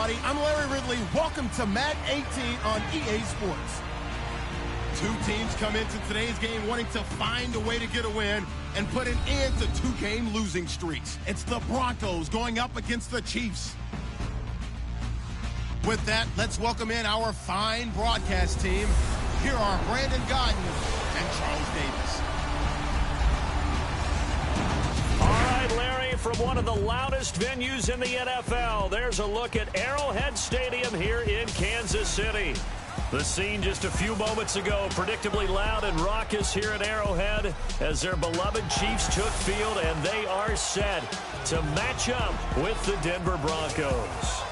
everybody. I'm Larry Ridley. Welcome to Madden 18 on EA Sports. Two teams come into today's game wanting to find a way to get a win and put an end to two-game losing streaks. It's the Broncos going up against the Chiefs. With that, let's welcome in our fine broadcast team. Here are Brandon Godden and Charles Davis. All right, Larry, from one of the loudest venues in the NFL, there's a look at Arrowhead Stadium here in Kansas City. The scene just a few moments ago, predictably loud and raucous here at Arrowhead as their beloved Chiefs took field, and they are set to match up with the Denver Broncos.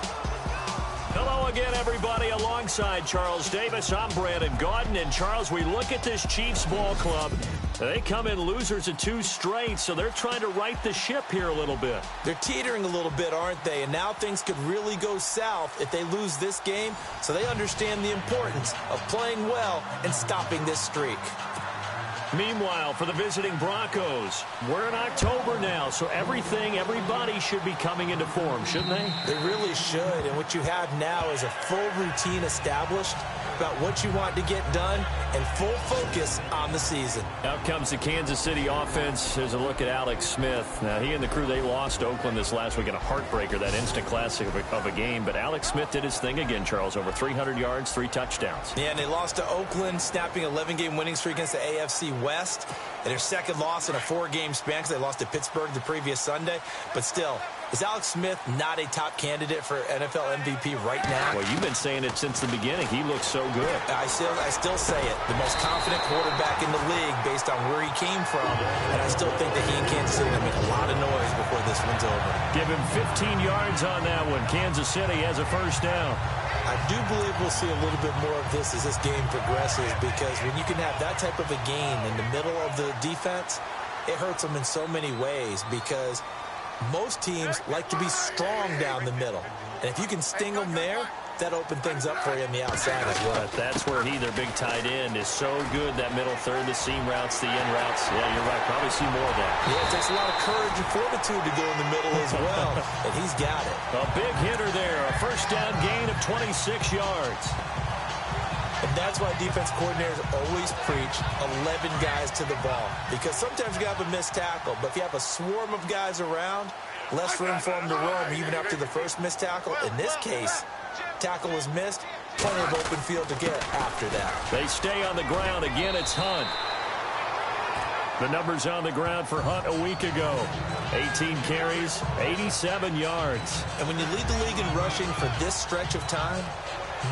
Hello again, everybody. Alongside Charles Davis, I'm Brandon Godden. And, Charles, we look at this Chiefs ball club. They come in losers of 2 straight, so they're trying to right the ship here a little bit. They're teetering a little bit, aren't they? And now things could really go south if they lose this game, so they understand the importance of playing well and stopping this streak. Meanwhile, for the visiting Broncos, we're in October now, so everybody should be coming into form, shouldn't they? They really should, and what you have now is a full routine established about what you want to get done and full focus on the season. Out comes the Kansas City offense. Here's a look at Alex Smith. Now, he and the crew, they lost to Oakland this last week in a heartbreaker, that instant classic of a game. But Alex Smith did his thing again, Charles. Over 300 yards, 3 touchdowns. Yeah, and they lost to Oakland, snapping an 11-game winning streak against the AFC West. And their second loss in a 4-game span because they lost to Pittsburgh the previous Sunday. But still, is Alex Smith not a top candidate for NFL MVP right now? Well, you've been saying it since the beginning. He looks so good. I still say it. The most confident quarterback in the league based on where he came from. And I still think that he and Kansas City are going to make a lot of noise before this one's over. Give him 15 yards on that one. Kansas City has a first down. I do believe we'll see a little bit more of this as this game progresses, because when you can have that type of a gain in the middle of the defense, it hurts them in so many ways, because most teams like to be strong down the middle. And if you can sting them there, that opens things up for you on the outside as well. But that's where their big tight end, is so good, that middle third, the seam routes, the in routes. Yeah, you're right. Probably see more of that. Yeah, it takes a lot of courage and fortitude to go in the middle as well, and he's got it. A big hitter there, a first down gain of 26 yards. And that's why defense coordinators always preach 11 guys to the ball, because sometimes you have a missed tackle, but if you have a swarm of guys around, less room for them to roam even after the first missed tackle. In this case, tackle was missed, plenty of open field to get after that. They stay on the ground. Again, it's Hunt. The numbers on the ground for Hunt a week ago. 18 carries, 87 yards. And when you lead the league in rushing for this stretch of time,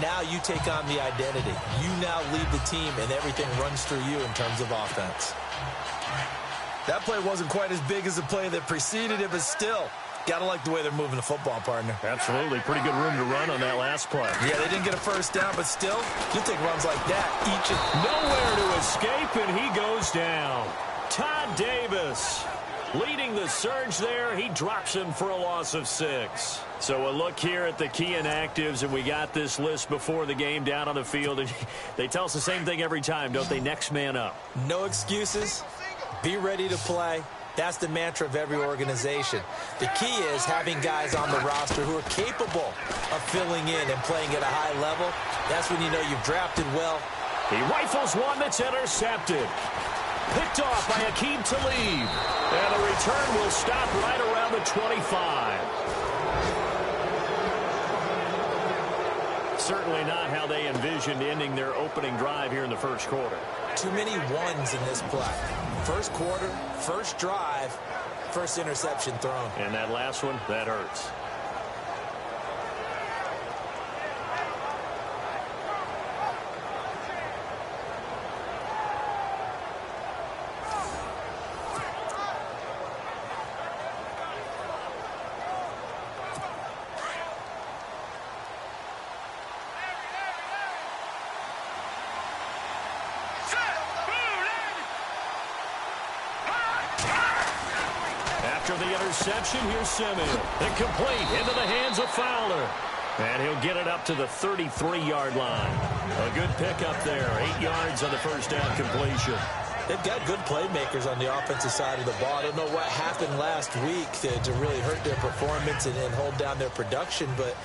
now you take on the identity. You now lead the team, and everything runs through you in terms of offense. That play wasn't quite as big as the play that preceded it, but still, got to like the way they're moving the football, partner. Absolutely. Pretty good room to run on that last play. Yeah, they didn't get a first down, but still, you take runs like that each and... Nowhere to escape, and he goes down. Todd Davis leading the surge there. He drops him for a loss of 6. So a look here at the key inactives, and we got this list before the game down on the field. And they tell us the same thing every time, don't they? Next man up. No excuses. Be ready to play. That's the mantra of every organization. The key is having guys on the roster who are capable of filling in and playing at a high level. That's when you know you've drafted well. He rifles one that's intercepted. Picked off by Akeem Talib. And the return will stop right around the 25. Certainly not how they envisioned ending their opening drive here in the first quarter. Too many ones in this play. First quarter, first drive, first interception thrown. And that last one, that hurts. After the interception, here's Simeon. Incomplete into the hands of Fowler. And he'll get it up to the 33-yard line. A good pickup there. 8 yards on the first down completion. They've got good playmakers on the offensive side of the ball. I don't know what happened last week to really hurt their performance and hold down their production, but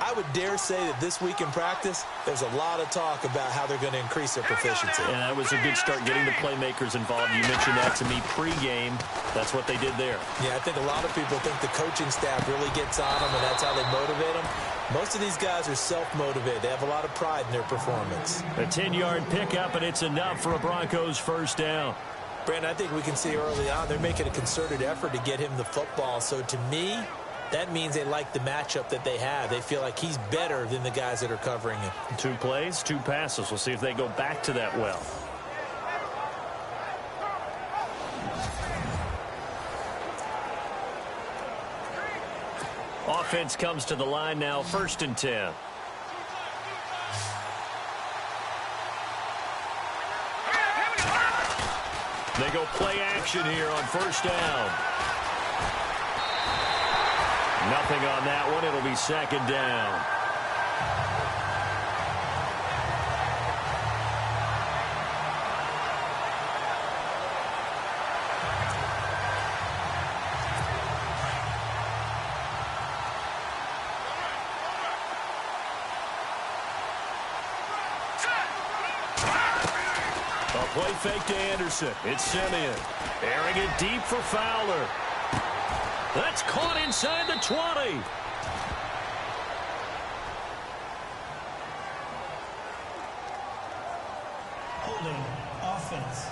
I would dare say that this week in practice, there's a lot of talk about how they're going to increase their proficiency. And that was a good start getting the playmakers involved. You mentioned that to me pregame. That's what they did there. Yeah, I think a lot of people think the coaching staff really gets on them, and that's how they motivate them. Most of these guys are self-motivated. They have a lot of pride in their performance. A 10-yard pickup, and it's enough for a Broncos first down. Brandon, I think we can see early on they're making a concerted effort to get him the football. So to me, that means they like the matchup that they have. They feel like he's better than the guys that are covering him. 2 plays, 2 passes. We'll see if they go back to that well. Offense comes to the line now, 1st and 10. They go play action here on 1st down. Nothing on that one. It'll be 2nd down. Play fake to Anderson. It's Simeon. Airing it deep for Fowler. That's caught inside the 20. Holding offense.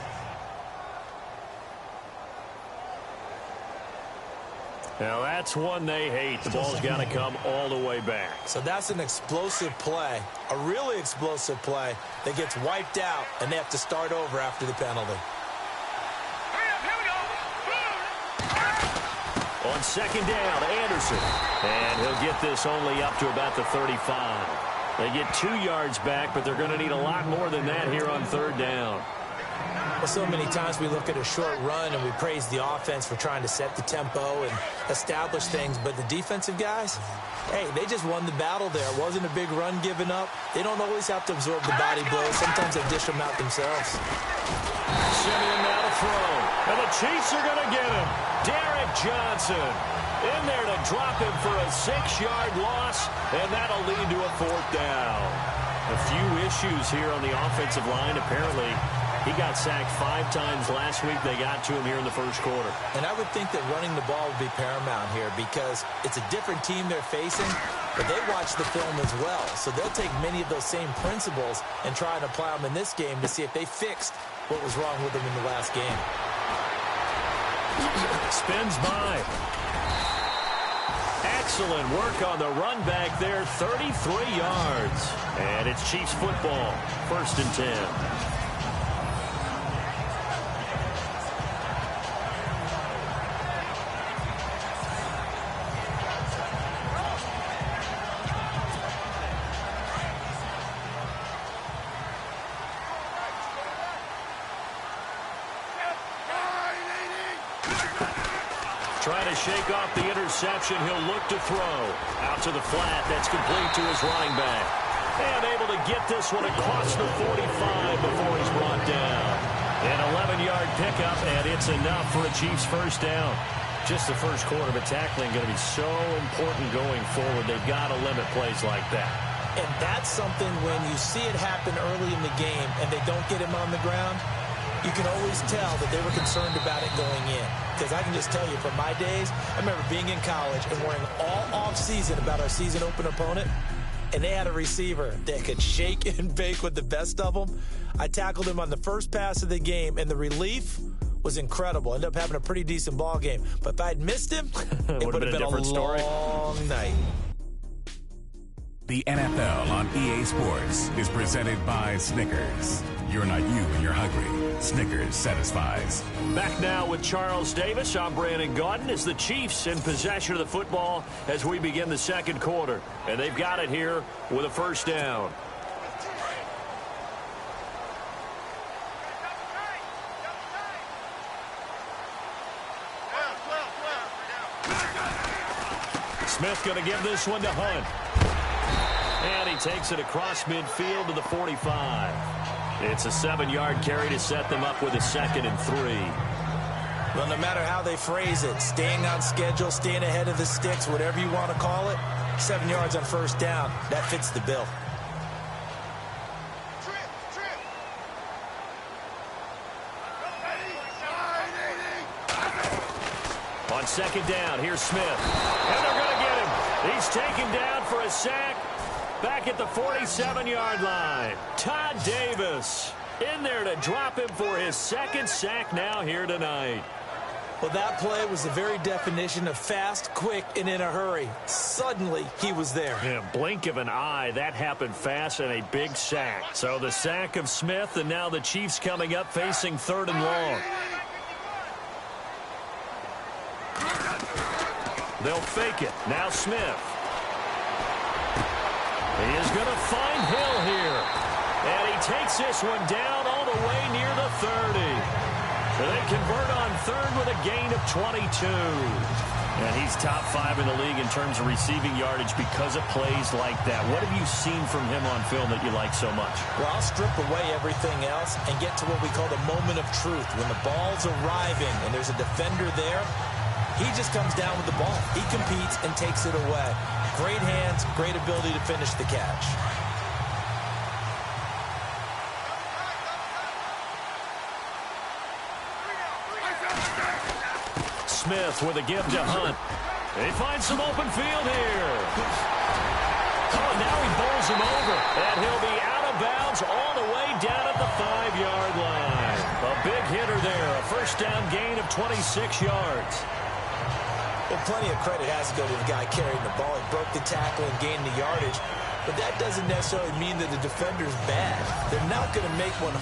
Now that's one they hate. The ball's got to come all the way back. So that's an explosive play, a really explosive play that gets wiped out, and they have to start over after the penalty. On 2nd down, Anderson. And he'll get this only up to about the 35. They get 2 yards back, but they're going to need a lot more than that here on 3rd down. Well, so many times we look at a short run and we praise the offense for trying to set the tempo and establish things, but the defensive guys, hey, they just won the battle there. It wasn't a big run given up. They don't always have to absorb the body blows. Sometimes they dish them out themselves. Simeon now to throw. And the Chiefs are going to get him. Derek Johnson in there to drop him for a 6-yard loss, and that'll lead to a 4th down. A few issues here on the offensive line. Apparently, he got sacked 5 times last week. They got to him here in the 1st quarter. And I would think that running the ball would be paramount here because it's a different team they're facing, but they watch the film as well. So they'll take many of those same principles and try and apply them in this game to see if they fixed what was wrong with them in the last game. Spins by. Excellent work on the run back there, 33 yards. And it's Chiefs football, 1st and 10. Trying to shake off the interception. He'll look to throw. Out to the flat. That's complete to his running back. And able to get this one across the 45 before he's brought down. An 11-yard pickup, and it's enough for a Chiefs 1st down. Just the 1st quarter, but tackling going to be so important going forward. They've got to limit plays like that. And that's something when you see it happen early in the game and they don't get him on the ground, you can always tell that they were concerned about it going in. Because I can just tell you from my days, I remember being in college and worrying all off-season about our season open opponent, and they had a receiver that could shake and bake with the best of them. I tackled him on the first pass of the game, and the relief was incredible. Ended up having a pretty decent ball game. But if I'd missed him, it would have been a long night. The NFL on EA Sports is presented by Snickers. You're not you when you're hungry. Snickers satisfies. Back now with Charles Davis. I'm Brandon Gaudin as the Chiefs in possession of the football as we begin the 2nd quarter. And they've got it here with a 1st down. Smith going to give this one to Hunt. And he takes it across midfield to the 45. It's a 7-yard carry to set them up with a 2nd and 3. Well, no matter how they phrase it, staying on schedule, staying ahead of the sticks, whatever you want to call it, 7 yards on first down. That fits the bill. On second down, here's Smith. And they're going to get him. He's taken down for a sack back at the 47-yard line. Todd Davis in there to drop him for his second sack now here tonight. Well, that play was the very definition of fast, quick, and in a hurry. Suddenly, he was there. Yeah, blink of an eye, that happened fast, and a big sack. So the sack of Smith, and now the Chiefs coming up facing 3rd and long. They'll fake it. Now Smith. He is going to find Hill here. And he takes this one down all the way near the 30. So they convert on 3rd with a gain of 22. And he's top 5 in the league in terms of receiving yardage because of plays like that. What have you seen from him on film that you like so much? Well, I'll strip away everything else and get to what we call the moment of truth. When the ball's arriving and there's a defender there, he just comes down with the ball. He competes and takes it away. Great hands, great ability to finish the catch. Smith with a give to Hunt. He finds some open field here. Oh, now he bowls him over. And he'll be out of bounds all the way down at the 5-yard line. A big hitter there. A first down gain of 26 yards. Well, plenty of credit has to go to the guy carrying the ball. He broke the tackle and gained the yardage. But that doesn't necessarily mean that the defender's bad. They're not going to make 100%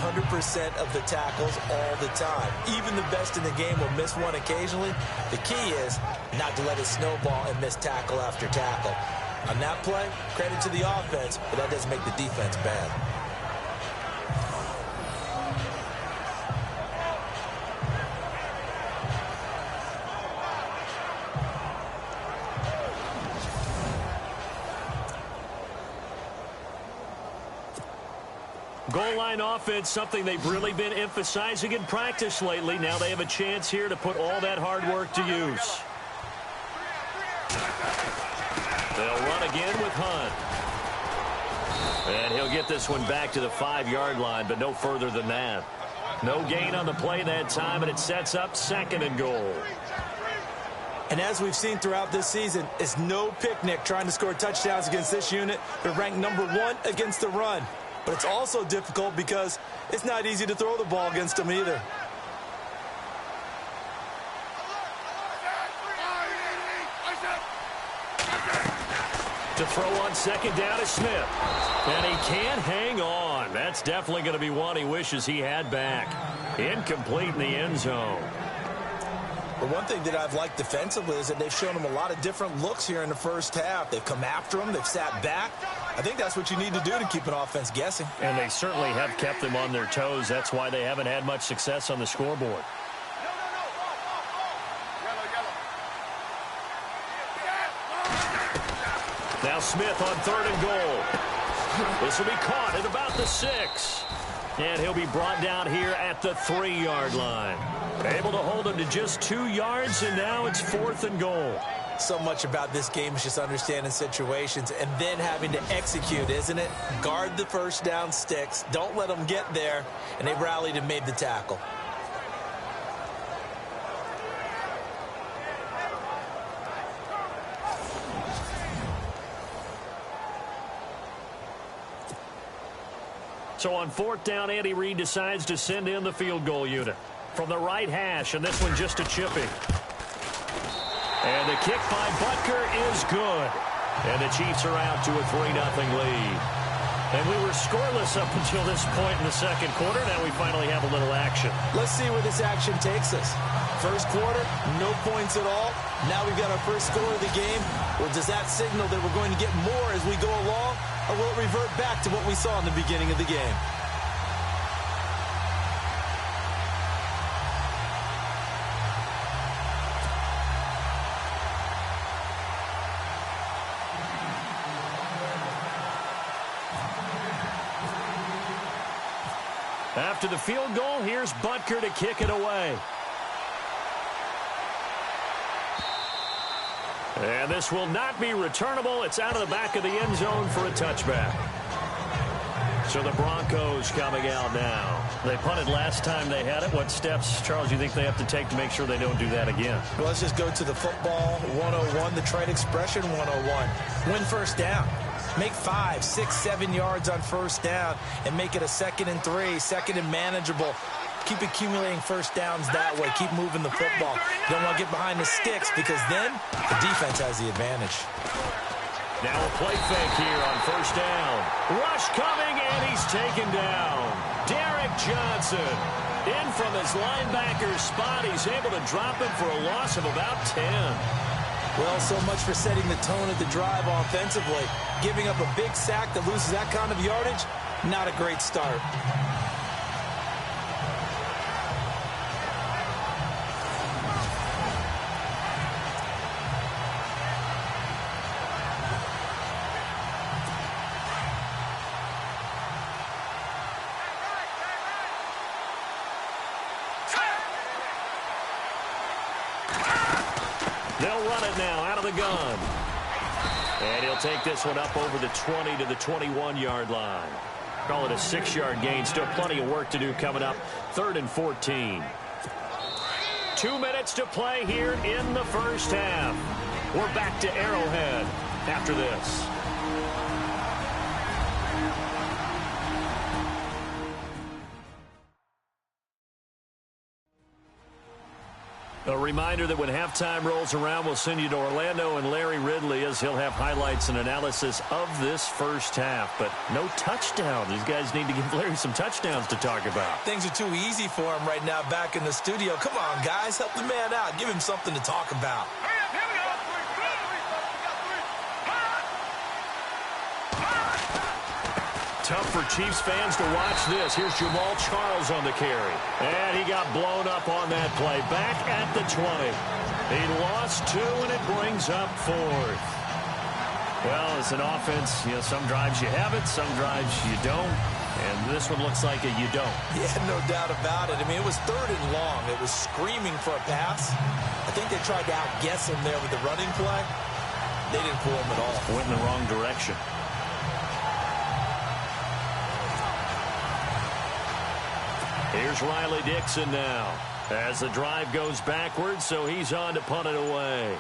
of the tackles all the time. Even the best in the game will miss one occasionally. The key is not to let it snowball and miss tackle after tackle. On that play, credit to the offense, but that doesn't make the defense bad. Goal line offense, something they've really been emphasizing in practice lately. Now they have a chance here to put all that hard work to use. They'll run again with Hunt. And he'll get this one back to the 5-yard line, but no further than that. No gain on the play that time, and it sets up 2nd and goal. And as we've seen throughout this season, it's no picnic trying to score touchdowns against this unit. They're ranked number 1 against the run. But it's also difficult because it's not easy to throw the ball against them either. To throw on 2nd down is Smith. And he can't hang on. That's definitely going to be one he wishes he had back. Incomplete in the end zone. But one thing that I've liked defensively is that they've shown him a lot of different looks here in the first half. They've come after him. They've sat back. I think that's what you need to do to keep an offense guessing. And they certainly have kept them on their toes. That's why they haven't had much success on the scoreboard. Now Smith on 3rd and goal. This will be caught at about the 6. And he'll be brought down here at the 3-yard line. Able to hold him to just 2 yards, and now it's 4th and goal. So much about this game is just understanding situations and then having to execute, isn't it? Guard the first down sticks. Don't let them get there. And they rallied and made the tackle. So on 4th down, Andy Reid decides to send in the field goal unit from the right hash, and this one just a chipping. And the kick by Butker is good. And the Chiefs are out to a 3-0 lead. And we were scoreless up until this point in the 2nd quarter. Now we finally have a little action. Let's see where this action takes us. First quarter, no points at all. Now we've got our first score of the game. Well, does that signal that we're going to get more as we go along? Or will it revert back to what we saw in the beginning of the game? After the field goal, here's Butker to kick it away. And this will not be returnable. It's out of the back of the end zone for a touchback. So the Broncos coming out now. They punted last time they had it. What steps, Charles, do you think they have to take to make sure they don't do that again? Well, let's just go to the football 101, the trade expression 101. Win first down. Make 5, 6, 7 yards on first down and make it a 2nd and 3, 2nd and manageable. Keep accumulating first downs that way. Keep moving the football. You don't want to get behind the sticks because then the defense has the advantage. Now a play fake here on first down. Rush coming, and he's taken down. Derek Johnson in from his linebacker's spot. He's able to drop him for a loss of about 10. Well, so much for setting the tone of the drive offensively. Giving up a big sack that loses that kind of yardage, not a great start. They'll run it now out of the gun. And he'll take this one up over the 20 to the 21-yard line. Call it a 6-yard gain. Still plenty of work to do coming up. 3rd and 14. 2 minutes to play here in the first half. We're back to Arrowhead after this. A reminder that when halftime rolls around, we'll send you to Orlando and Larry Ridley as he'll have highlights and analysis of this first half. But no touchdown. These guys need to give Larry some touchdowns to talk about. Things are too easy for him right now back in the studio. Come on, guys. Help the man out. Give him something to talk about. Tough for Chiefs fans to watch this. Here's Jamal Charles on the carry. And he got blown up on that play. Back at the 20. He lost 2, and it brings up 4th. Well, it's an offense. You know, some drives you have it, some drives you don't. And this one looks like a you don't. Yeah, no doubt about it. I mean, it was 3rd and long. It was screaming for a pass. I think they tried to outguess him there with the running play. They didn't fool him at all. Went in the wrong direction. Here's Riley Dixon now as the drive goes backwards, so he's on to punt it away.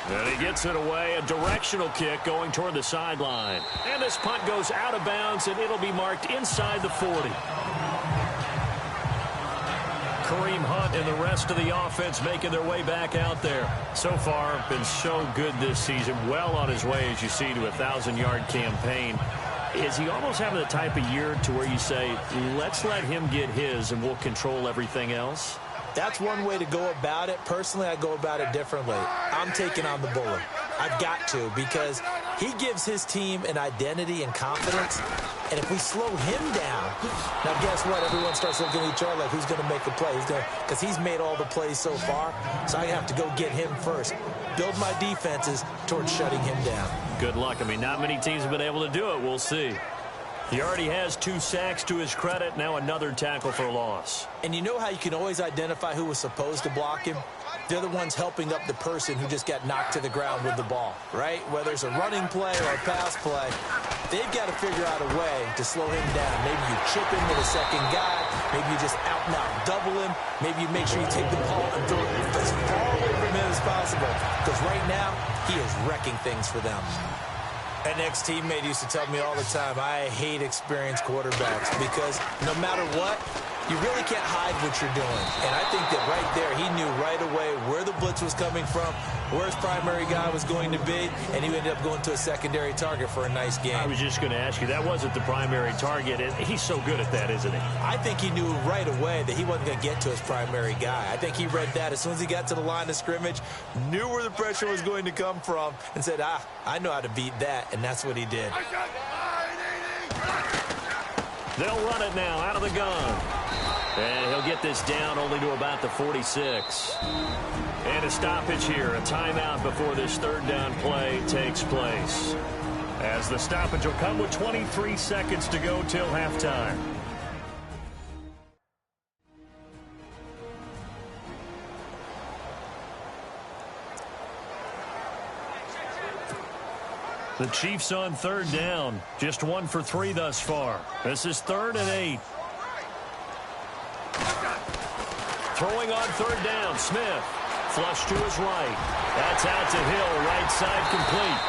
And he gets it away, a directional kick going toward the sideline. And this punt goes out of bounds, and it'll be marked inside the 40. Kareem Hunt and the rest of the offense making their way back out there. So far, been so good this season. Well on his way, as you see, to a 1,000-yard campaign. Is he almost having the type of year to where you say, let's let him get his and we'll control everything else? That's one way to go about it. Personally, I go about it differently. I'm taking on the bullet. I've got to, because he gives his team an identity and confidence. And if we slow him down, now guess what? Everyone starts looking at each other like, who's going to make the play? Because he's made all the plays so far. So I have to go get him first. Build my defenses towards shutting him down. Good luck. I mean, not many teams have been able to do it. We'll see. He already has 2 sacks to his credit. Now another tackle for a loss. And you know how you can always identify who was supposed to block him? They're the ones helping up the person who just got knocked to the ground with the ball, right? Whether it's a running play or a pass play, they've got to figure out a way to slow him down. Maybe you chip him with a second guy. Maybe you just out-and-out double him. Maybe you make sure you take the ball and throw it as far away from him as possible. Because right now, he is wrecking things for them. An ex-teammate used to tell me all the time, I hate experienced quarterbacks because no matter what, you really can't hide what you're doing. And I think that right there, he knew right away where the blitz was coming from, where his primary guy was going to be, and he ended up going to a secondary target for a nice game. I was just going to ask you, that wasn't the primary target. He's so good at that, isn't he? I think he knew right away that he wasn't going to get to his primary guy. I think he read that as soon as he got to the line of scrimmage, knew where the pressure was going to come from, and said, I know how to beat that, and that's what he did. They'll run it now out of the gun. And he'll get this down only to about the 46. And a stoppage here, a timeout before this 3rd down play takes place. As the stoppage will come with 23 seconds to go till halftime. The Chiefs on third down. Just 1 for 3 thus far. This is 3rd and 8. Throwing on third down, Smith. Flush to his right. That's out to Hill, right side complete.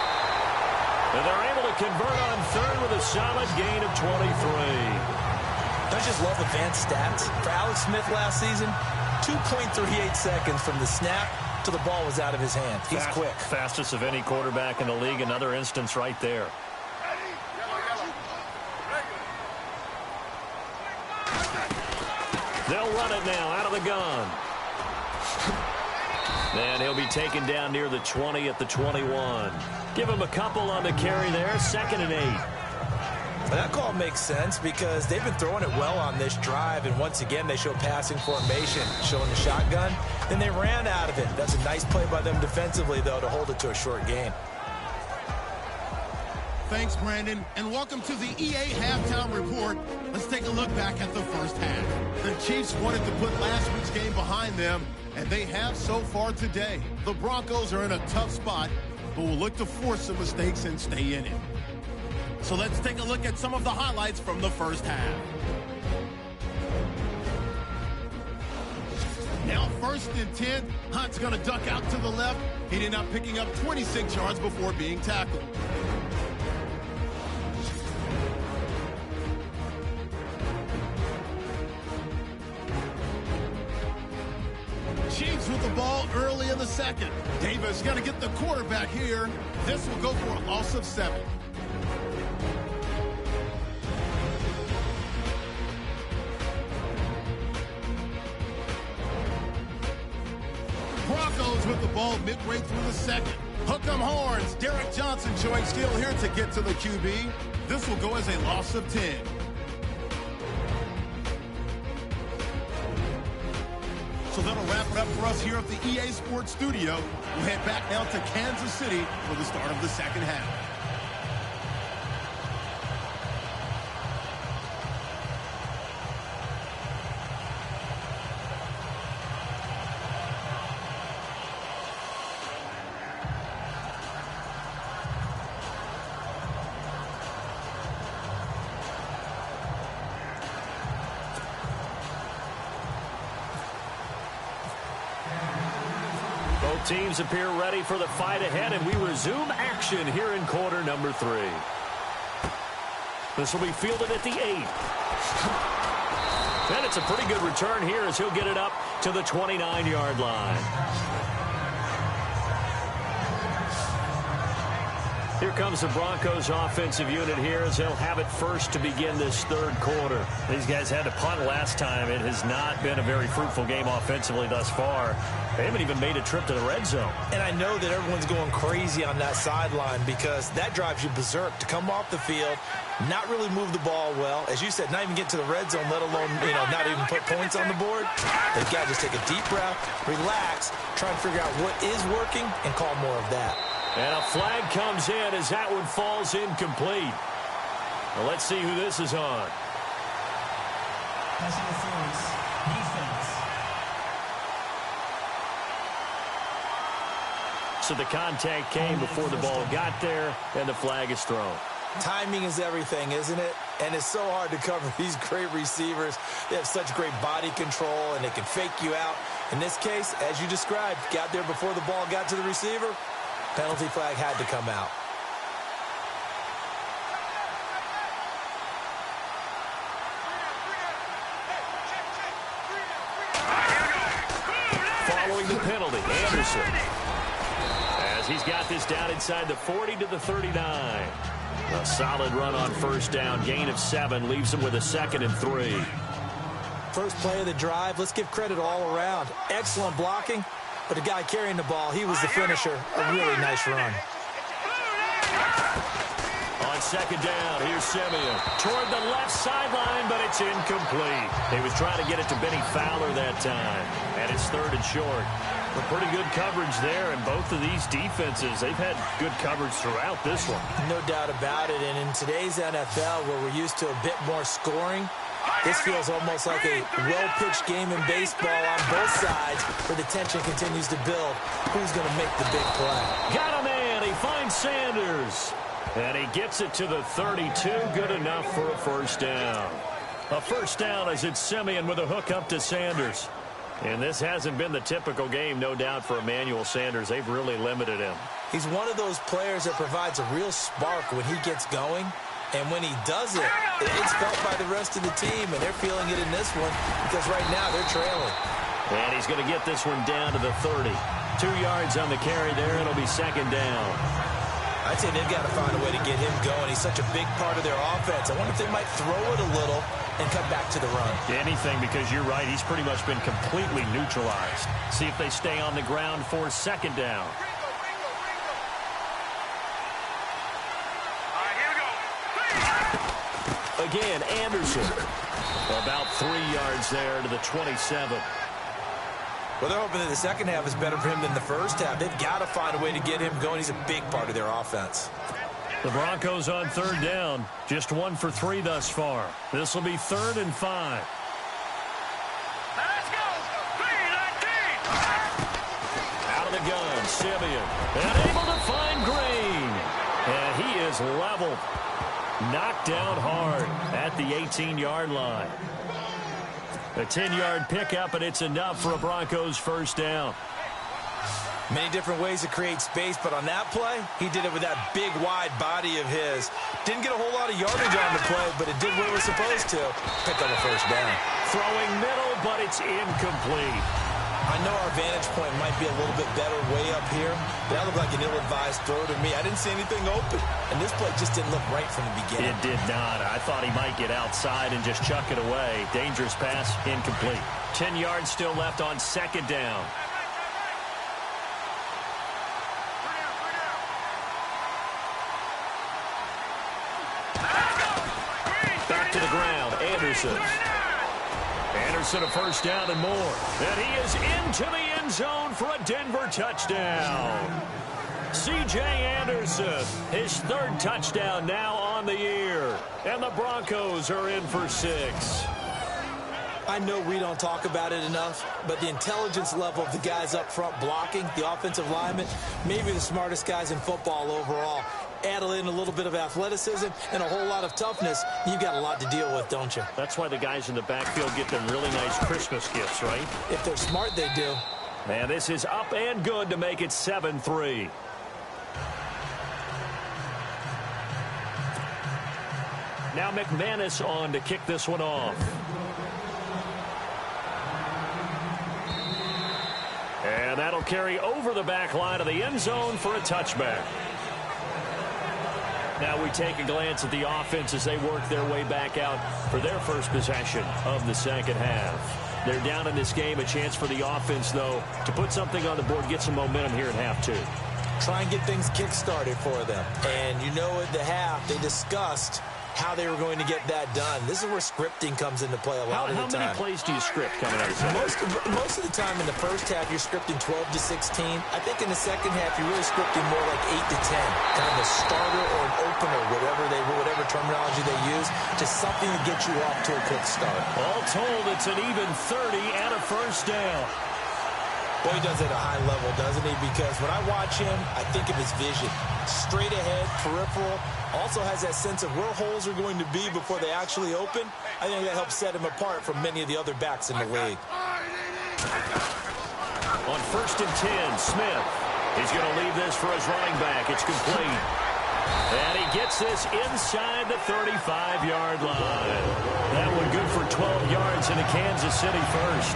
And they're able to convert on third with a solid gain of 23. Don't you just love advanced stats? For Alex Smith last season, 2.38 seconds from the snap to the ball was out of his hands. He's quick. Fastest of any quarterback in the league. Another instance right there. They'll run it now out of the gun. And he'll be taken down near the 20 at the 21. Give him a couple on the carry there. 2nd and 8. That call makes sense because they've been throwing it well on this drive, and once again they show passing formation, showing the shotgun. Then they ran out of it. That's a nice play by them defensively, though, to hold it to a short gain. Thanks, Brandon, and welcome to the EA Halftime Report. Let's take a look back at the first half. The Chiefs wanted to put last week's game behind them, and they have so far today. The Broncos are in a tough spot, but will look to force some mistakes and stay in it. So let's take a look at some of the highlights from the first half. Now 1st and 10. Hunt's going to duck out to the left. He ended up picking up 26 yards before being tackled. Chiefs with the ball early in the second. Davis going to get the quarterback here. This will go for a loss of 7. Broncos with the ball midway through the second. Hook 'em horns. Derek Johnson showing skill here to get to the QB. This will go as a loss of 10. So that'll wrap it up for us here at the EA Sports Studio. We'll head back now to Kansas City for the start of the second half. Both teams appear ready for the fight ahead, and we resume action here in quarter number 3. This will be fielded at the 8. And it's a pretty good return here as he'll get it up to the 29-yard line. Here comes the Broncos offensive unit here as they'll have it first to begin this third quarter. These guys had to punt last time. It has not been a very fruitful game offensively thus far. They haven't even made a trip to the red zone. And I know that everyone's going crazy on that sideline because that drives you berserk to come off the field, not really move the ball well. As you said, not even get to the red zone, let alone, not even put points on the board. They've got to just take a deep breath, relax, try and figure out what is working, and call more of that. And a flag comes in as that one falls incomplete. Well, let's see who this is on. Pass interference, defense. So the contact came before the ball got there, and the flag is thrown. Timing is everything, isn't it? And it's so hard to cover these great receivers. They have such great body control, and they can fake you out. In this case, as you described, got there before the ball got to the receiver. Penalty flag had to come out. Following the penalty, Anderson. As he's got this down inside the 40 to the 39. A solid run on first down. Gain of 7 leaves him with a 2nd and 3. First play of the drive. Let's give credit all around. Excellent blocking. But the guy carrying the ball, he was the finisher. A really nice run. On second down, here's Simeon. Toward the left sideline, but it's incomplete. He was trying to get it to Benny Fowler that time. And it's 3rd and short. A pretty good coverage there, and both of these defenses, they've had good coverage throughout this one. No doubt about it. And in today's NFL, where we're used to a bit more scoring, this feels almost like a well-pitched game in baseball on both sides where the tension continues to build. Who's going to make the big play? Got a man. He finds finds Sanders. And he gets it to the 32. Good enough for a first down. A first down as it's Simeon with a hook up to Sanders. And this hasn't been the typical game, no doubt, for Emmanuel Sanders. They've really limited him. He's one of those players that provides a real spark when he gets going. And when he does it, it's felt by the rest of the team, and they're feeling it in this one because right now they're trailing. And he's going to get this one down to the 30. 2 yards on the carry there. It'll be second down. I'd say they've got to find a way to get him going. He's such a big part of their offense. I wonder if they might throw it a little and come back to the run. Anything, because you're right. He's pretty much been completely neutralized. See if they stay on the ground for second down. Again, Anderson. About 3 yards there to the 27. Well, they're hoping that the second half is better for him than the first half. They've got to find a way to get him going. He's a big part of their offense. The Broncos on third down. Just 1 for 3 thus far. This will be 3rd and 5. Let's go! Out of the gun, Simeon. And able to find Green. And he is leveled. Knocked down hard at the 18-yard line. A 10-yard pickup, and it's enough for a Broncos first down. Many different ways to create space, but on that play, he did it with that big, wide body of his. Didn't get a whole lot of yardage on the play, but it did what it was supposed to. Picked up a first down. Throwing middle, but it's incomplete. I know our vantage point might be a little bit better way up here. That looked like an ill-advised throw to me. I didn't see anything open, and this play just didn't look right from the beginning. It did not. I thought he might get outside and just chuck it away. Dangerous pass, incomplete. 10 yards still left on second down. Back to the ground, Anderson. Anderson a first down and more. And he is into the end zone for a Denver touchdown. C.J. Anderson, his 3rd touchdown now on the year. And the Broncos are in for 6. I know we don't talk about it enough, but the intelligence level of the guys up front blocking, the offensive linemen, maybe the smartest guys in football overall. Add in a little bit of athleticism and a whole lot of toughness, you've got a lot to deal with, don't you? That's why the guys in the backfield get them really nice Christmas gifts, right? If they're smart, they do. And this is up and good to make it 7-3. Now McManus on to kick this one off. And that'll carry over the back line of the end zone for a touchback. Now we take a glance at the offense as they work their way back out for their first possession of the second half. They're down in this game. A chance for the offense, though, to put something on the board, get some momentum here at half 2. Try and get things kick-started for them. And you know at the half, they discussed how they were going to get that done. This is where scripting comes into play a lot of the time. How many plays do you script coming out of the Most of the time in the first half, you're scripting 12 to 16. I think in the second half, you're really scripting more like 8 to 10. Kind of a starter or an opener, whatever terminology they use, just something to get you off to a quick start. All told, it's an even 30 and a first down. Boy, he does it at a high level, doesn't he? Because when I watch him, I think of his vision. Straight ahead, peripheral. Also has that sense of where holes are going to be before they actually open. I think that helps set him apart from many of the other backs in the league. On 1st and 10, Smith. He's going to leave this for his running back. It's complete. And he gets this inside the 35-yard line. That one good for 12 yards into Kansas City first.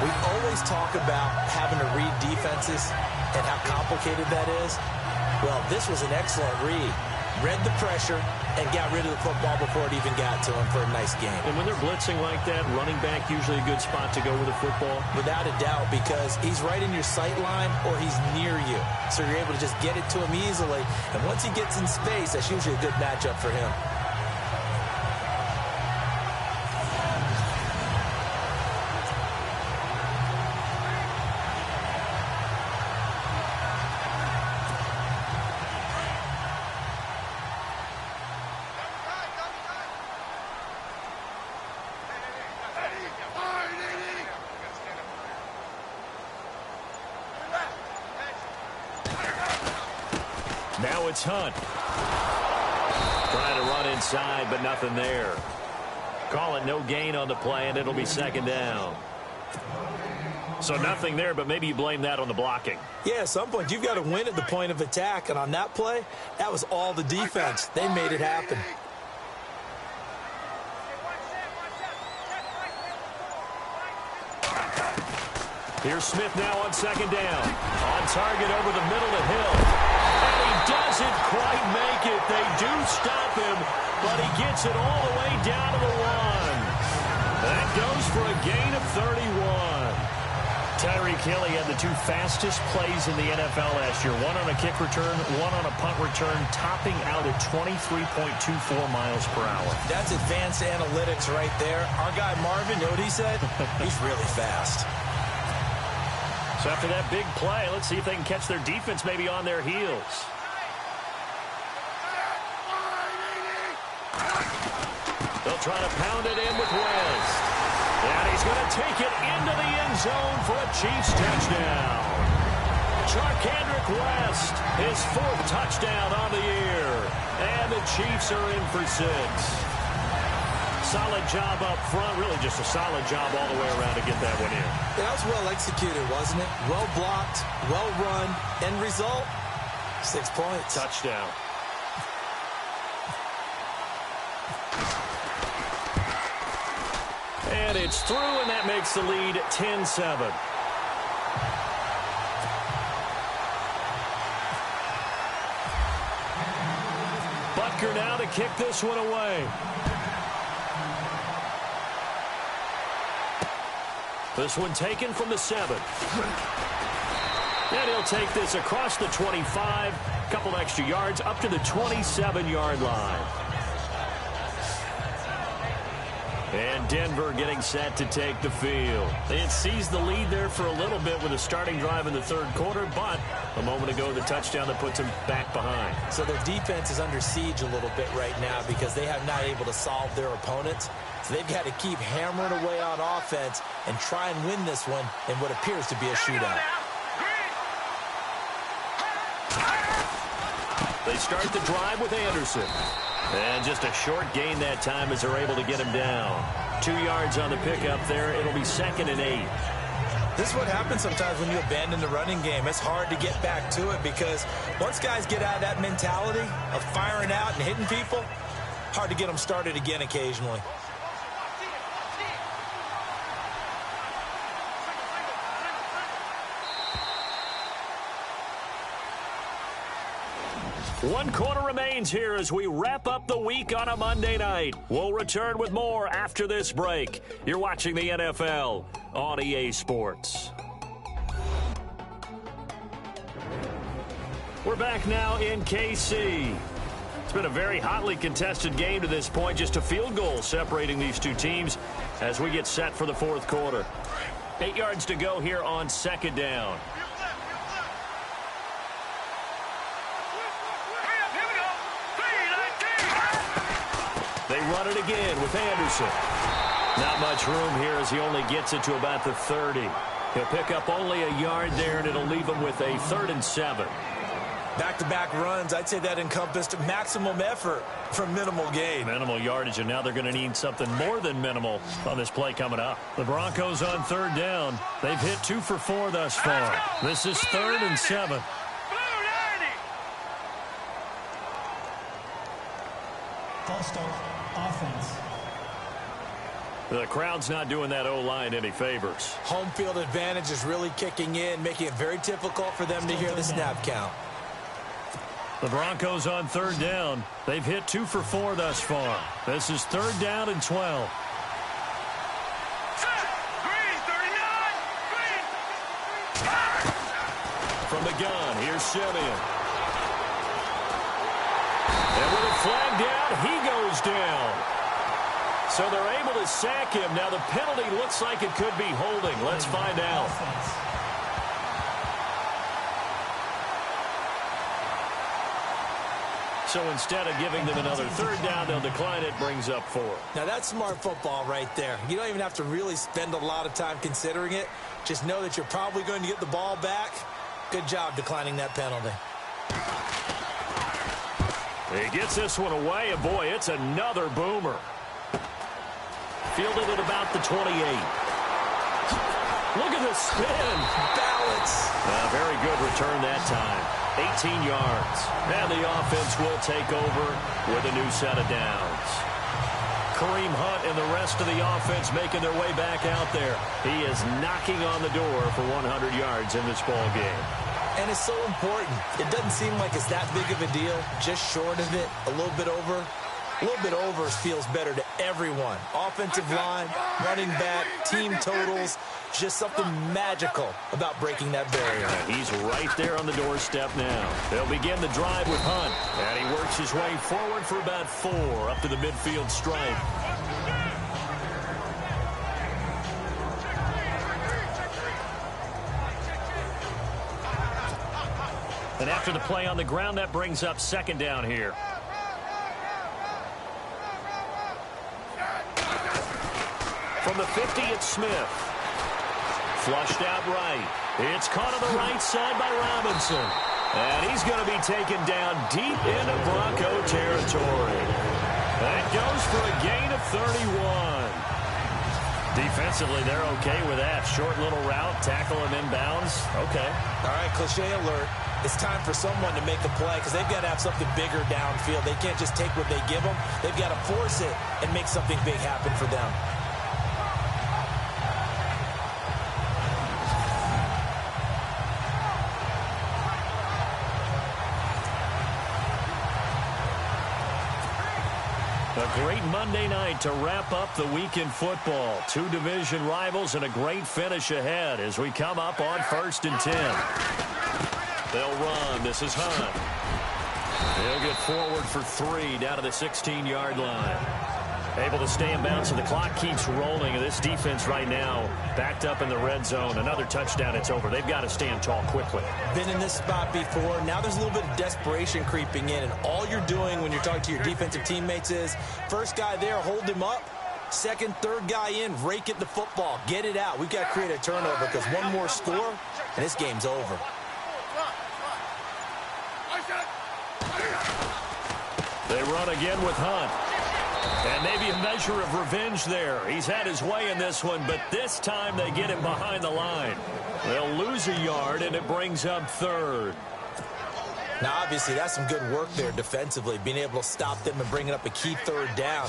We always talk about having to read defenses and how complicated that is. Well, this was an excellent read. Read the pressure and got rid of the football before it even got to him for a nice game. And when they're blitzing like that, running back usually a good spot to go with the football? Without a doubt, because he's right in your sight line or he's near you. So you're able to just get it to him easily. And once he gets in space, that's usually a good matchup for him. Now it's Hunt. Trying to run inside, but nothing there. Call it no gain on the play, and it'll be second down. So nothing there, but maybe you blame that on the blocking. Yeah, at some point, you've got to win at the point of attack. And on that play, that was all the defense. They made it happen. Here's Smith now on second down. On target over the middle to Hill. And he doesn't quite make it. They do stop him, but he gets it all the way down to the 1. That goes for a gain of 31. Tyreek Hill had the 2 fastest plays in the NFL last year. One on a kick return, one on a punt return, topping out at 23.24 miles per hour. That's advanced analytics right there. Our guy Marvin, you know what he said? He's really fast. So after that big play, let's see if they can catch their defense maybe on their heels. They'll try to pound it in with West. And he's going to take it into the end zone for a Chiefs touchdown. Charkandrick West, his 4th touchdown on the year. And the Chiefs are in for 6. Solid job up front, really just a solid job all the way around to get that one in. Yeah, that was well executed, wasn't it? Well blocked, well run. End result, 6 points. Touchdown. And it's through, and that makes the lead 10-7. Butker now to kick this one away. This one taken from the 7. And he'll take this across the 25. A couple extra yards up to the 27-yard line. And Denver getting set to take the field. It seized the lead there for a little bit with a starting drive in the 3rd quarter, but a moment ago the touchdown that puts them back behind. So their defense is under siege a little bit right now because they have not able to solve their opponents. So they've got to keep hammering away on offense and try and win this one in what appears to be a shootout. They start the drive with Anderson. And just a short gain that time as they're able to get him down. 2 yards on the pickup there. It'll be 2nd and 8. This is what happens sometimes when you abandon the running game. It's hard to get back to it because once guys get out of that mentality of firing out and hitting people, hard to get them started again occasionally. One quarter remains here as we wrap up the week on a Monday night. We'll return with more after this break. You're watching the NFL on EA Sports. We're back now in KC. It's been a very hotly contested game to this point. Just a field goal separating these two teams as we get set for the 4th quarter. 8 yards to go here on 2nd down. They run it again with Anderson. Not much room here as he only gets it to about the 30. He'll pick up only a yard there, and it'll leave him with a 3rd and 7. Back-to-back runs, I'd say that encompassed maximum effort for minimal gain. Minimal yardage, and now they're going to need something more than minimal on this play coming up. The Broncos on 3rd down. They've hit 2 for 4 thus far. This is 3rd and 7. False start. Offense. The crowd's not doing that O-line any favors. Home field advantage is really kicking in, making it very difficult for them to hear the snap count. The Broncos on 3rd down. They've hit 2 for 4 thus far. This is 3rd down and 12. From the gun, here's Simeon. And with a flag down, he goes down. So they're able to sack him. Now the penalty looks like it could be holding. Let's find out. So instead of giving them another 3rd down, they'll decline it, brings up 4. Now that's smart football right there. You don't even have to really spend a lot of time considering it. Just know that you're probably going to get the ball back. Good job declining that penalty. He gets this one away, and boy, it's another boomer. Fielded at about the 28. Look at the spin. Balance. Very good return that time. 18 yards. And the offense will take over with a new set of downs. Kareem Hunt and the rest of the offense making their way back out there. He is knocking on the door for 100 yards in this ball game. And it's so important. It doesn't seem like it's that big of a deal. Just short of it, a little bit over. A little bit over feels better to everyone. Offensive line, running back, team totals. Just something magical about breaking that barrier. He's right there on the doorstep now. They'll begin the drive with Hunt. And he works his way forward for about 4 up to the midfield stripe. And after the play on the ground, that brings up second down here. From the 50, it's Smith. Flushed out right. It's caught on the right side by Robinson. And he's going to be taken down deep into Bronco territory. That goes for a gain of 31. Defensively, they're okay with that. Short little route, tackle him inbounds. Okay. All right, cliche alert. It's time for someone to make a play because they've got to have something bigger downfield. They can't just take what they give them. They've got to force it and make something big happen for them. A great Monday night to wrap up the week in football. 2 division rivals and a great finish ahead as we come up on 1st and 10. They'll run. This is Hunt. He'll get forward for 3 down to the 16-yard line. Able to stay in bounds, so the clock keeps rolling. And this defense right now backed up in the red zone. Another touchdown, it's over. They've got to stand tall quickly. Been in this spot before. Now there's a little bit of desperation creeping in. And all you're doing when you're talking to your defensive teammates is, first guy there, hold him up. Second, third guy in, rake at the football. Get it out. We've got to create a turnover because one more score, and this game's over. They run again with Hunt. And maybe a measure of revenge there. He's had his way in this one, but this time they get him behind the line. They'll lose a yard, and it brings up 3rd. Now, obviously, that's some good work there defensively, being able to stop them and bringing up a key 3rd down.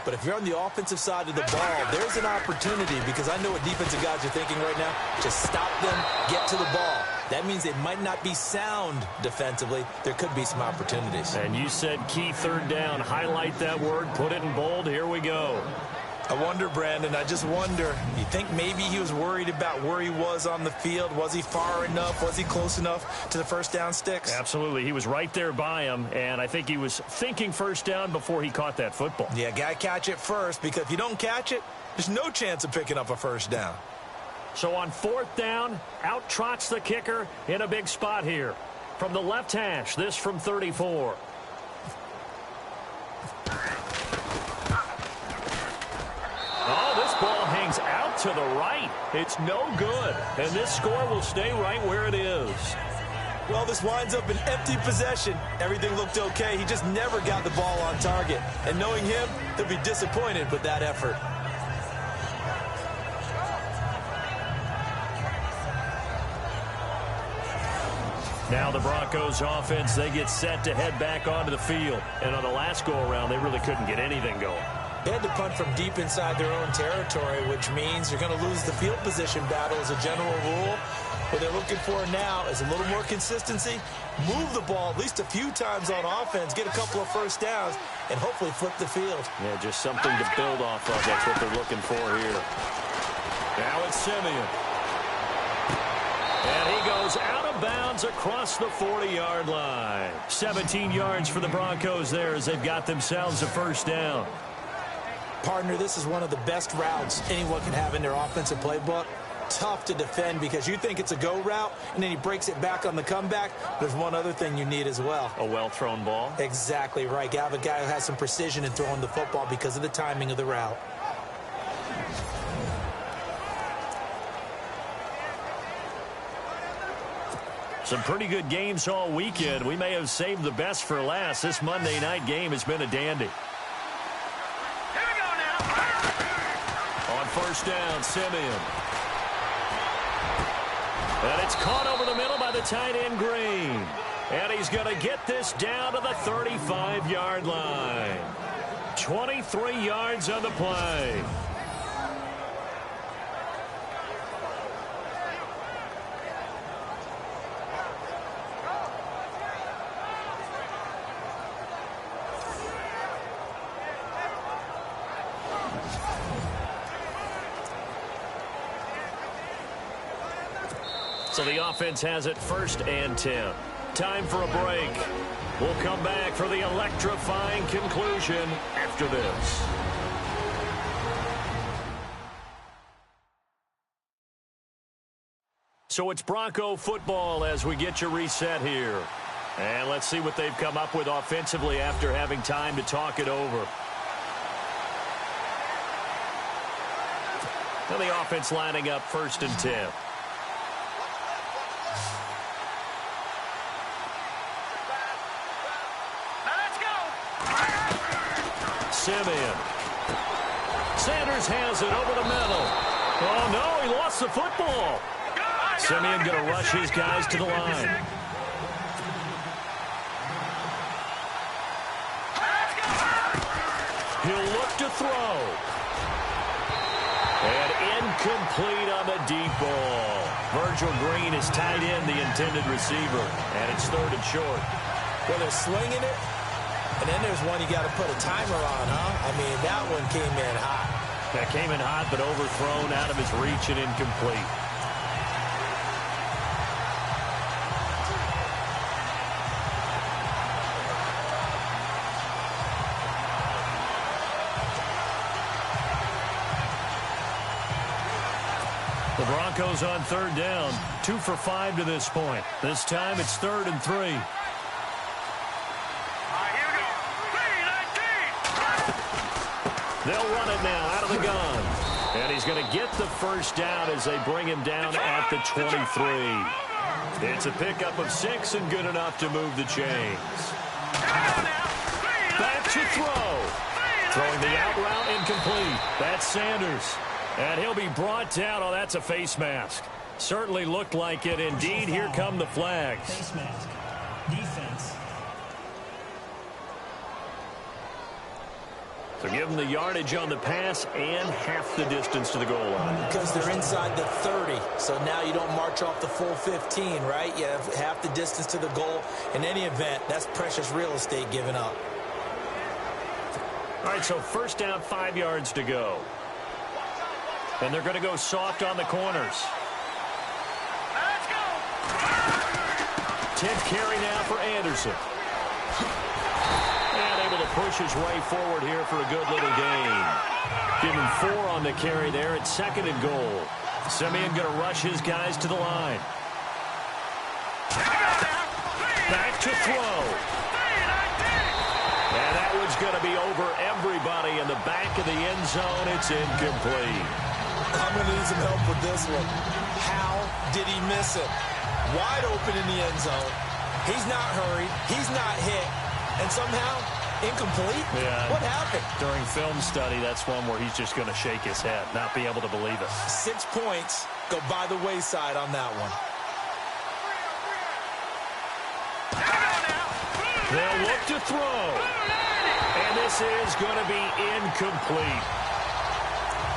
But if you're on the offensive side of the ball, there's an opportunity because I know what defensive guys are thinking right now. Just stop them, get to the ball. That means they might not be sound defensively. There could be some opportunities. And you said key 3rd down. Highlight that word. Put it in bold. Here we go. I wonder, Brandon, I just wonder, you think maybe he was worried about where he was on the field? Was he far enough? Was he close enough to the first down sticks? Absolutely. He was right there by him, and I think he was thinking first down before he caught that football. Yeah, got to catch it first, because if you don't catch it, there's no chance of picking up a first down. So on 4th down, out trots the kicker in a big spot here. From the left hash, this from 34. Oh, this ball hangs out to the right. It's no good. And this score will stay right where it is. Well, this winds up an empty possession. Everything looked okay. He just never got the ball on target. And knowing him, he'll be disappointed with that effort. Now the Broncos offense, they get set to head back onto the field. And on the last go-around, they really couldn't get anything going. They had to punt from deep inside their own territory, which means you're going to lose the field position battle as a general rule. What they're looking for now is a little more consistency, move the ball at least a few times on offense, get a couple of first downs, and hopefully flip the field. Yeah, just something to build off of. That's what they're looking for here. Now it's Simeon. And he goes out of bounds across the 40-yard line. 17 yards for the Broncos there as they've got themselves a first down. Partner, this is one of the best routes anyone can have in their offensive playbook. Tough to defend because you think it's a go route, and then he breaks it back on the comeback. There's one other thing you need as well. A well-thrown ball? Exactly right. You have a guy who has some precision in throwing the football because of the timing of the route. Some pretty good games all weekend. We may have saved the best for last. This Monday night game has been a dandy. Here we go now. On first down, Simeon. And it's caught over the middle by the tight end, Green. And he's going to get this down to the 35-yard line. 23 yards on the play. So the offense has it 1st and 10. Time for a break. We'll come back for the electrifying conclusion after this. So it's Bronco football as we get you reset here. And let's see what they've come up with offensively after having time to talk it over. And the offense lining up 1st and 10. Simeon. Sanders has it over the middle. Oh, no, he lost the football. Simeon going to rush his guys to the line. He'll look to throw. And incomplete on the deep ball. Virgil Green is tied in, the intended receiver. And it's 3rd and short. Well, they're slinging it. And then there's one you got to put a timer on, huh? I mean, that one came in hot. That came in hot, but overthrown, out of his reach and incomplete. The Broncos on 3rd down. 2 for 5 to this point. This time it's 3rd and 3. They'll run it now out of the gun. And he's going to get the 1st down as they bring him down at the 23. It's a pickup of 6 and good enough to move the chains. Back to throw. Throwing the out route incomplete. That's Sanders. And he'll be brought down. Oh, that's a face mask. Certainly looked like it. Indeed, here come the flags. Face mask. Defense. So give them the yardage on the pass and half the distance to the goal line. Because they're inside the 30, so now you don't march off the full 15, right? You have half the distance to the goal. In any event, that's precious real estate given up. All right, so 1st down, 5 yards to go. And they're going to go soft on the corners. Let's go. 10th carry now for Anderson. And able to push his way forward here for a good little gain. Give him 4 on the carry there. It's 2nd and goal. Simeon going to rush his guys to the line. Back to throw. And that one's going to be over everybody in the back of the end zone. It's incomplete. I'm going to need some help with this one. How did he miss it? Wide open in the end zone. He's not hurried. He's not hit. And somehow, incomplete? Yeah. What happened? During film study, that's one where he's just going to shake his head, not be able to believe it. 6 points go by the wayside on that one. They'll look to throw. And this is going to be incomplete.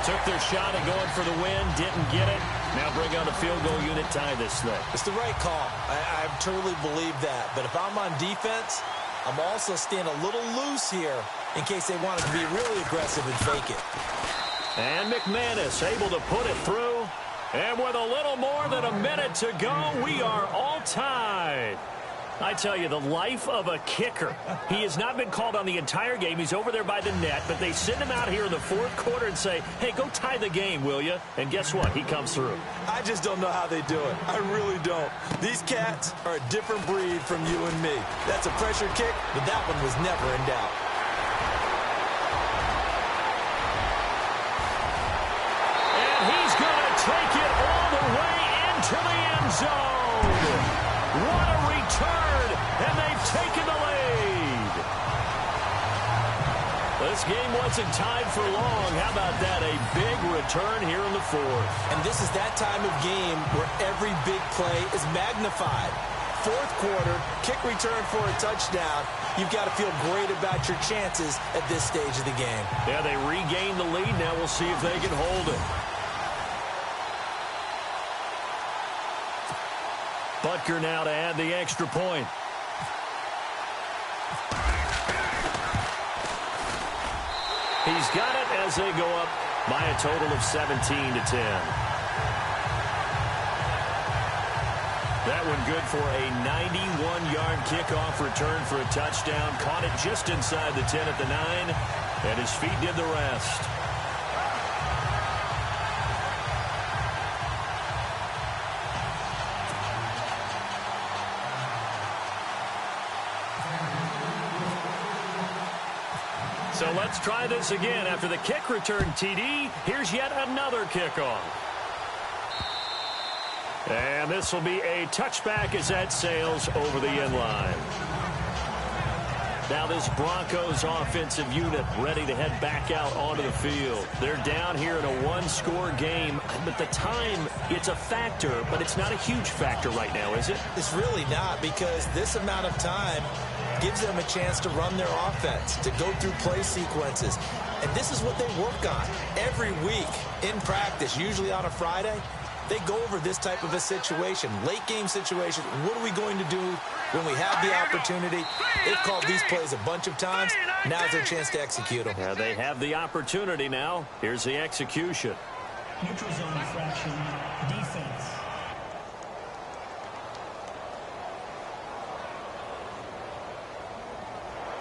Took their shot at going for the win, didn't get it. Now bring on the field goal unit, tie this thing. It's the right call. I truly believe that. But if I'm on defense, I'm also staying a little loose here in case they wanted to be really aggressive and fake it. And McManus able to put it through. And with a little more than a minute to go, we are all tied. I tell you, the life of a kicker. He has not been called on the entire game. He's over there by the net, but they send him out here in the 4th quarter and say, hey, go tie the game, will you? And guess what? He comes through. I just don't know how they do it. I really don't. These cats are a different breed from you and me. That's a pressure kick, but that one was never in doubt. And he's going to take it all the way into the end zone. What a return, and they've taken the lead. This game wasn't tied for long. How about that? A big return here in the fourth. And this is that time of game where every big play is magnified. Fourth quarter, kick return for a touchdown. You've got to feel great about your chances at this stage of the game. Yeah, they regained the lead. Now we'll see if they can hold it. Butker now to add the extra point. He's got it as they go up by a total of 17-10. That one good for a 91-yard kickoff return for a touchdown. Caught it just inside the 10 at the 9, and his feet did the rest. So let's try this again. After the kick return TD, here's yet another kickoff. And this will be a touchback as that sails over the end line. Now this Broncos offensive unit ready to head back out onto the field. They're down here in a one-score game, but the time, it's a factor, but it's not a huge factor right now, is it? It's really not, because this amount of time gives them a chance to run their offense, to go through play sequences. And this is what they work on every week in practice, usually on a Friday. They go over this type of a situation, late game situation. What are we going to do when we have the opportunity? They've called these plays a bunch of times. Now's their chance to execute them. Yeah, they have the opportunity now. Here's the execution. Neutral zone infraction, defense.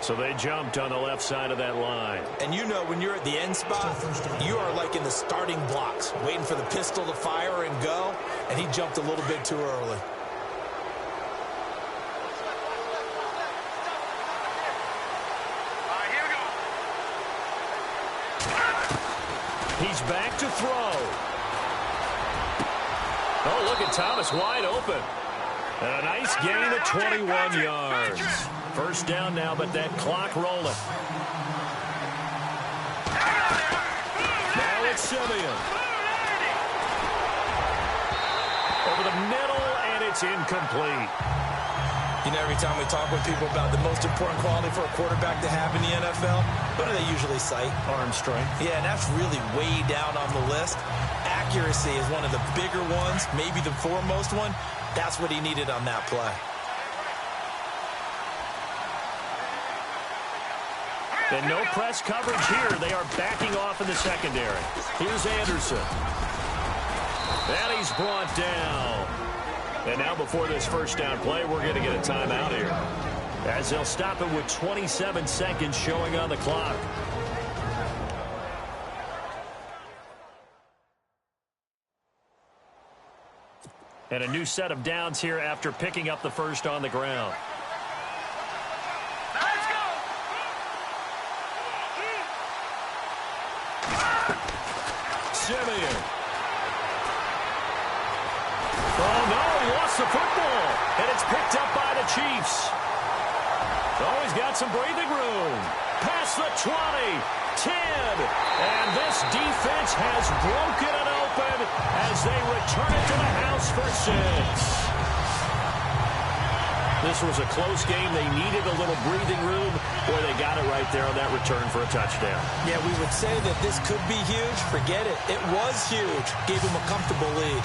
So they jumped on the left side of that line. And you know, when you're at the end spot, you are like in the starting blocks, waiting for the pistol to fire and go, and he jumped a little bit too early. Here we go. He's back to throw. Oh, look at Thomas wide open. And a nice gain of 21 yards. First down now, but that clock rolling. Now it's Simeon. Over the middle, and it's incomplete. You know, every time we talk with people about the most important quality for a quarterback to have in the NFL, what do they usually cite? Arm strength. Yeah, and that's really way down on the list. Accuracy is one of the bigger ones, maybe the foremost one. That's what he needed on that play. And no press coverage here. They are backing off in the secondary. Here's Anderson. And he's brought down. And now before this first down play, we're going to get a timeout here, as they'll stop it with 27 seconds showing on the clock. And a new set of downs here after picking up the first on the ground. Let's go. Simeon. Oh, no, he lost the football. And it's picked up by the Chiefs. Oh, he's got some breathing room. Past the 20, 10. And this defense has broken it open as they return it to the house for 6. This was a close game. They needed a little breathing room. Boy, they got it right there on that return for a touchdown. Yeah, we would say that this could be huge. Forget it. It was huge. Gave him a comfortable lead.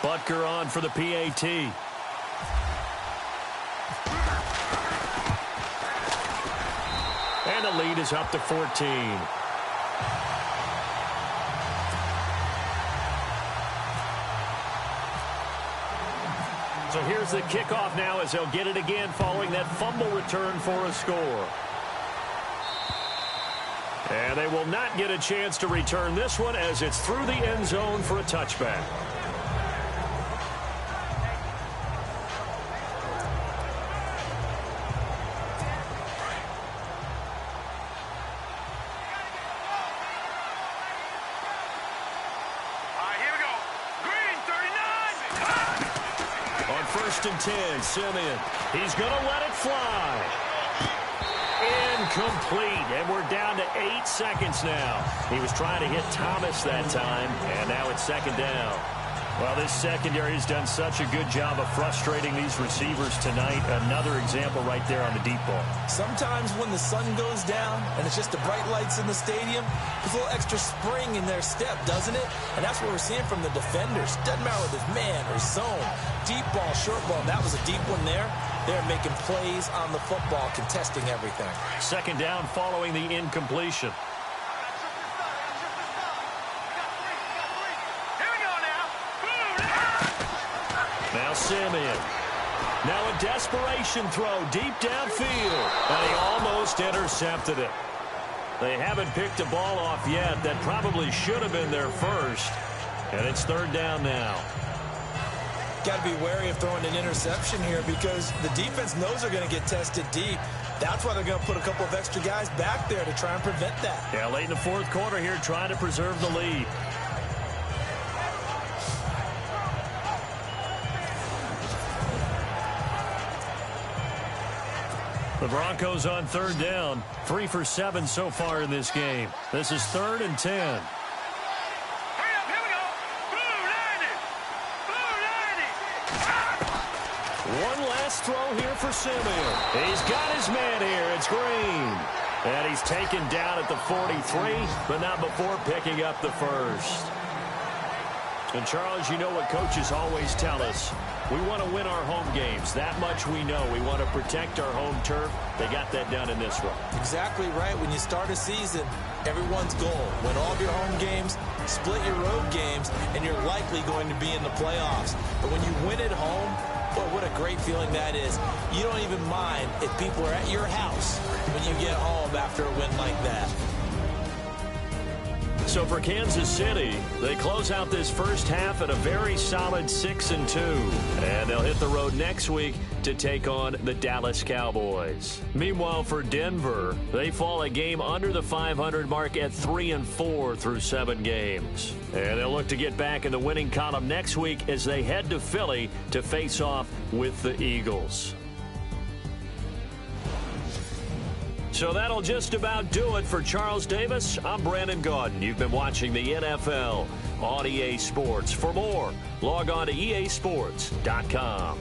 Butker on for the PAT. And the lead is up to 14. So here's the kickoff now as they'll get it again following that fumble return for a score. And they will not get a chance to return this one as it's through the end zone for a touchback. First and 10, Simeon. He's going to let it fly. Incomplete, and we're down to 8 seconds now. He was trying to hit Thomas that time, and now it's second down. Well, this secondary has done such a good job of frustrating these receivers tonight. Another example right there on the deep ball. Sometimes when the sun goes down and it's just the bright lights in the stadium, there's a little extra spring in their step, doesn't it? And that's what we're seeing from the defenders. Doesn't matter whether it's man or zone, deep ball, short ball. That was a deep one there. They're making plays on the football, contesting everything. Second down following the incompletion. Now Simeon. Now a desperation throw deep downfield. And he almost intercepted it. They haven't picked a ball off yet. That probably should have been their first. And it's third down now. Got to be wary of throwing an interception here because the defense knows they're going to get tested deep. That's why they're going to put a couple of extra guys back there to try and prevent that. Yeah, late in the fourth quarter here, trying to preserve the lead. The Broncos on third down. 3 for 7 so far in this game. This is 3rd and 10. Hurry up, here we go. Blue 90. One last throw here for Simeon. He's got his man here. It's Green. And he's taken down at the 43, but not before picking up the first. And, Charles, you know what coaches always tell us. We want to win our home games. That much we know. We want to protect our home turf. They got that done in this one. Exactly right. When you start a season, everyone's goal. Win all of your home games, split your road games, and you're likely going to be in the playoffs. But when you win at home, boy, what a great feeling that is. You don't even mind if people are at your house when you get home after a win like that. So for Kansas City, they close out this first half at a very solid 6-2. And they'll hit the road next week to take on the Dallas Cowboys. Meanwhile, for Denver, they fall a game under the 500 mark at 3-4 through 7 games. And they'll look to get back in the winning column next week as they head to Philly to face off with the Eagles. So that'll just about do it for Charles Davis. I'm Brandon Gaudin. You've been watching the NFL on EA Sports. For more, log on to easports.com.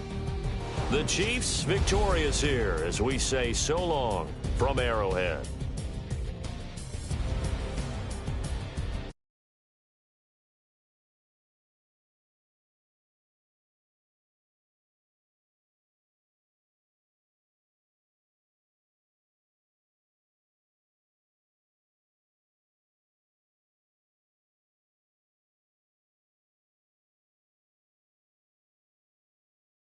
The Chiefs victorious here as we say so long from Arrowhead.